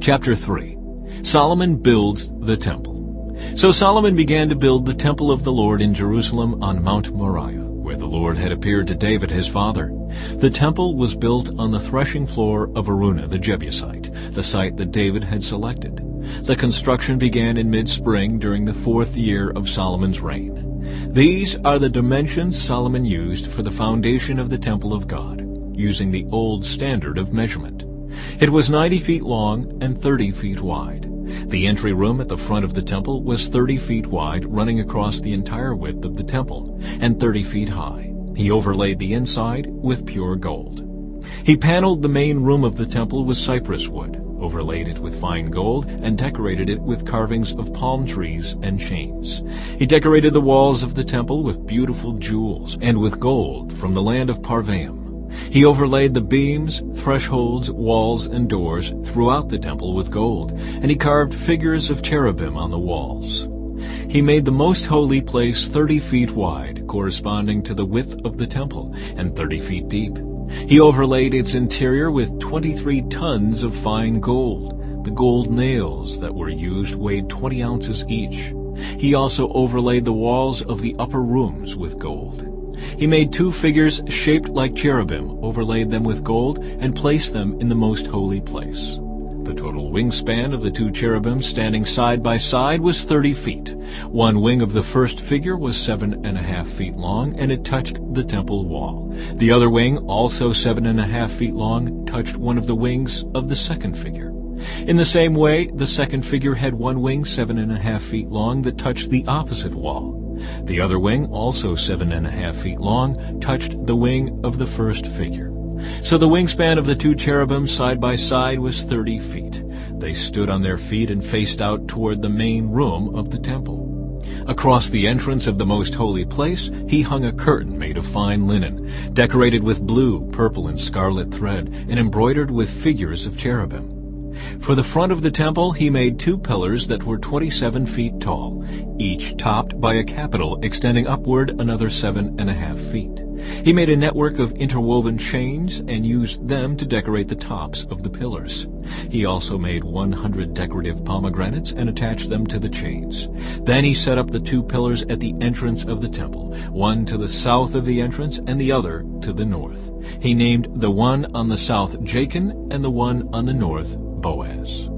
Chapter 3. Solomon builds the temple. So Solomon began to build the temple of the Lord in Jerusalem on Mount Moriah, where the Lord had appeared to David his father. The temple was built on the threshing floor of Araunah the Jebusite, the site that David had selected. The construction began in mid-spring during the 4th year of Solomon's reign. These are the dimensions Solomon used for the foundation of the temple of God, using the old standard of measurement. It was 90 feet long and 30 feet wide. The entry room at the front of the temple was 30 feet wide, running across the entire width of the temple, and 30 feet high. He overlaid the inside with pure gold. He paneled the main room of the temple with cypress wood, overlaid it with fine gold, and decorated it with carvings of palm trees and chains. He decorated the walls of the temple with beautiful jewels and with gold from the land of Parvaim. He overlaid the beams, thresholds, walls, and doors throughout the temple with gold, and he carved figures of cherubim on the walls. He made the most holy place 30 feet wide, corresponding to the width of the temple, and 30 feet deep. He overlaid its interior with 23 tons of fine gold. The gold nails that were used weighed 20 ounces each. He also overlaid the walls of the upper rooms with gold. He made 2 figures shaped like cherubim, overlaid them with gold, and placed them in the most holy place. The total wingspan of the 2 cherubim standing side by side was 30 feet. One wing of the first figure was 7.5 feet long, and it touched the temple wall. The other wing, also 7.5 feet long, touched one of the wings of the second figure. In the same way, the second figure had one wing 7.5 feet long that touched the opposite wall. The other wing, also 7.5 feet long, touched the wing of the first figure. So the wingspan of the 2 cherubim side by side was 30 feet. They stood on their feet and faced out toward the main room of the temple. Across the entrance of the most holy place, he hung a curtain made of fine linen, decorated with blue, purple, and scarlet thread, and embroidered with figures of cherubim. For the front of the temple, he made 2 pillars that were 27 feet tall, each topped by a capital extending upward another 7.5 feet. He made a network of interwoven chains and used them to decorate the tops of the pillars. He also made 100 decorative pomegranates and attached them to the chains. Then he set up the 2 pillars at the entrance of the temple, one to the south of the entrance and the other to the north. He named the one on the south Jachin and the one on the north Boaz.